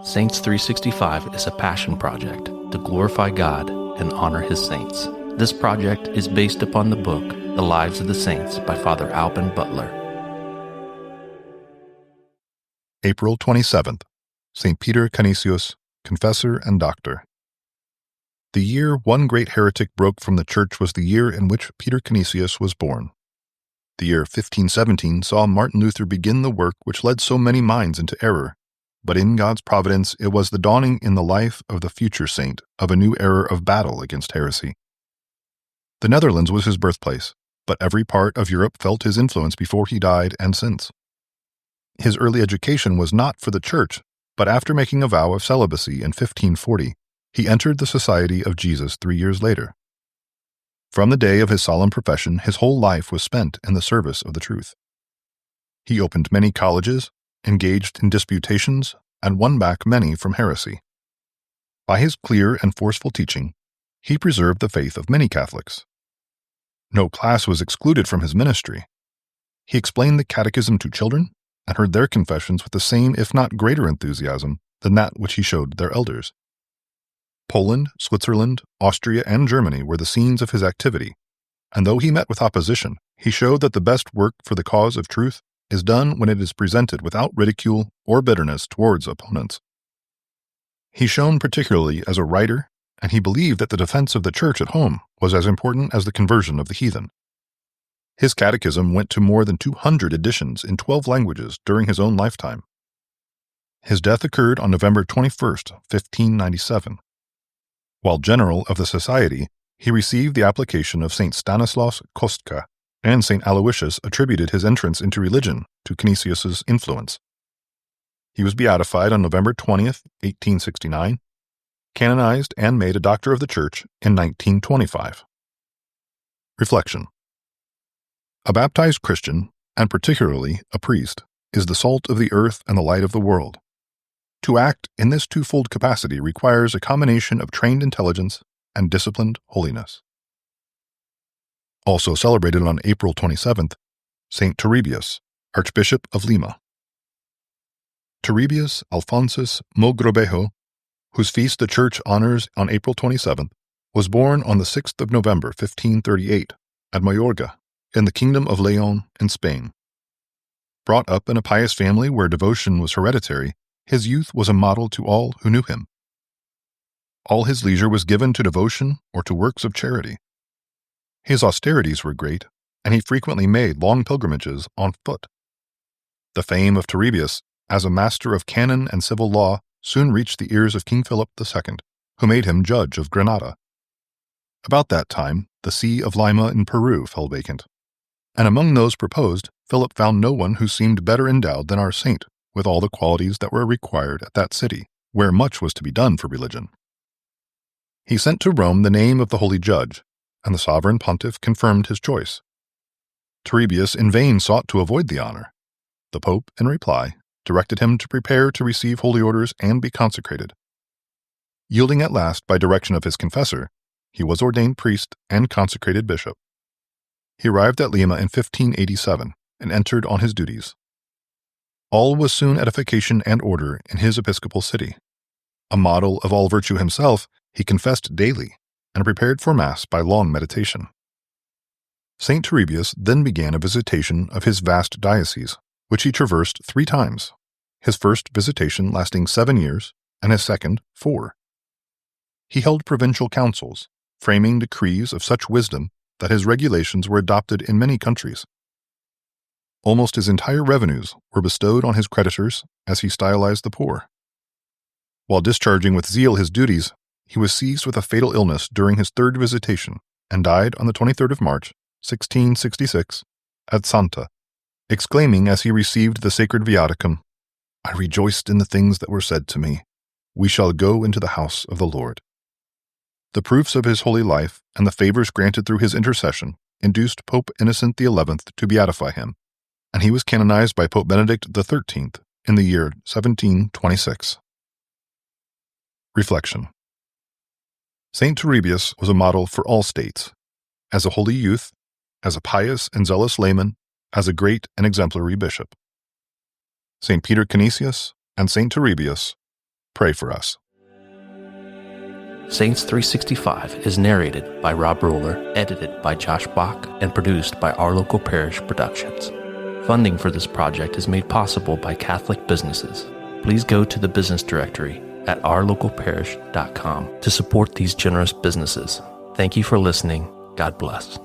Saints 365 is a passion project to glorify God and honor His saints. This project is based upon the book, The Lives of the Saints by Father Alban Butler. April 27th, St. Peter Canisius, Confessor and Doctor. The year one great heretic broke from the Church was the year in which Peter Canisius was born. The year 1517 saw Martin Luther begin the work which led so many minds into error, but in God's providence it was the dawning in the life of the future saint of a new era of battle against heresy. The Netherlands was his birthplace, but every part of Europe felt his influence before he died and since. His early education was not for the Church, but after making a vow of celibacy in 1540, he entered the Society of Jesus 3 years later. From the day of his solemn profession, his whole life was spent in the service of the truth. He opened many colleges, engaged in disputations, and won back many from heresy. By his clear and forceful teaching, he preserved the faith of many Catholics. No class was excluded from his ministry. He explained the catechism to children and heard their confessions with the same, if not greater, enthusiasm than that which he showed their elders. Poland, Switzerland, Austria, and Germany were the scenes of his activity, and though he met with opposition, he showed that the best work for the cause of truth is done when it is presented without ridicule or bitterness towards opponents. He shone particularly as a writer, and he believed that the defense of the Church at home was as important as the conversion of the heathen. His catechism went to more than 200 editions in 12 languages during his own lifetime. His death occurred on November 21st, 1597. While general of the Society, he received the application of St. Stanislaus Kostka, and St. Aloysius attributed his entrance into religion to Canisius's influence. He was beatified on November 20th, 1869, canonized and made a doctor of the Church in 1925. Reflection. A baptized Christian, and particularly a priest, is the salt of the earth and the light of the world. To act in this twofold capacity requires a combination of trained intelligence and disciplined holiness. Also celebrated on April 27th, St. Turribius, Archbishop of Lima. Turribius Alphonsus Mogrobejo, whose feast the Church honors on April 27th, was born on the 6th of November 1538 at Mayorga, in the Kingdom of Leon in Spain. Brought up in a pious family where devotion was hereditary, his youth was a model to all who knew him. All his leisure was given to devotion or to works of charity. His austerities were great, and he frequently made long pilgrimages on foot. The fame of Turribius as a master of canon and civil law soon reached the ears of King Philip II, who made him judge of Granada. About that time, the see of Lima in Peru fell vacant, and among those proposed, Philip found no one who seemed better endowed than our saint, with all the qualities that were required at that city, where much was to be done for religion. He sent to Rome the name of the holy judge, and the sovereign pontiff confirmed his choice. Turribius in vain sought to avoid the honor. The pope, in reply, directed him to prepare to receive holy orders and be consecrated. Yielding at last by direction of his confessor, he was ordained priest and consecrated bishop. He arrived at Lima in 1587 and entered on his duties. All was soon edification and order in his episcopal city. A model of all virtue himself, he confessed daily and prepared for Mass by long meditation. St. Turribius then began a visitation of his vast diocese, which he traversed 3 times, his first visitation lasting 7 years, and his second 4. He held provincial councils, framing decrees of such wisdom that his regulations were adopted in many countries. Almost his entire revenues were bestowed on his creditors, as he stylized the poor. While discharging with zeal his duties, he was seized with a fatal illness during his 3rd visitation and died on the 23rd of March, 1666, at Santa, exclaiming as he received the sacred viaticum, "I rejoiced in the things that were said to me. We shall go into the house of the Lord." The proofs of his holy life and the favors granted through his intercession induced Pope Innocent XI to beatify him, and he was canonized by Pope Benedict XIII in the year 1726. Reflection. St. Turribius was a model for all states, as a holy youth, as a pious and zealous layman, as a great and exemplary bishop. St. Peter Canisius and St. Turribius Pray for us. Saints 365 is narrated by Rob Roller, edited by Josh Bach, and produced by Our Local Parish Productions. Funding for this project is made possible by Catholic businesses. Please go to the business directory at ourlocalparish.com to support these generous businesses. Thank you for listening. God bless.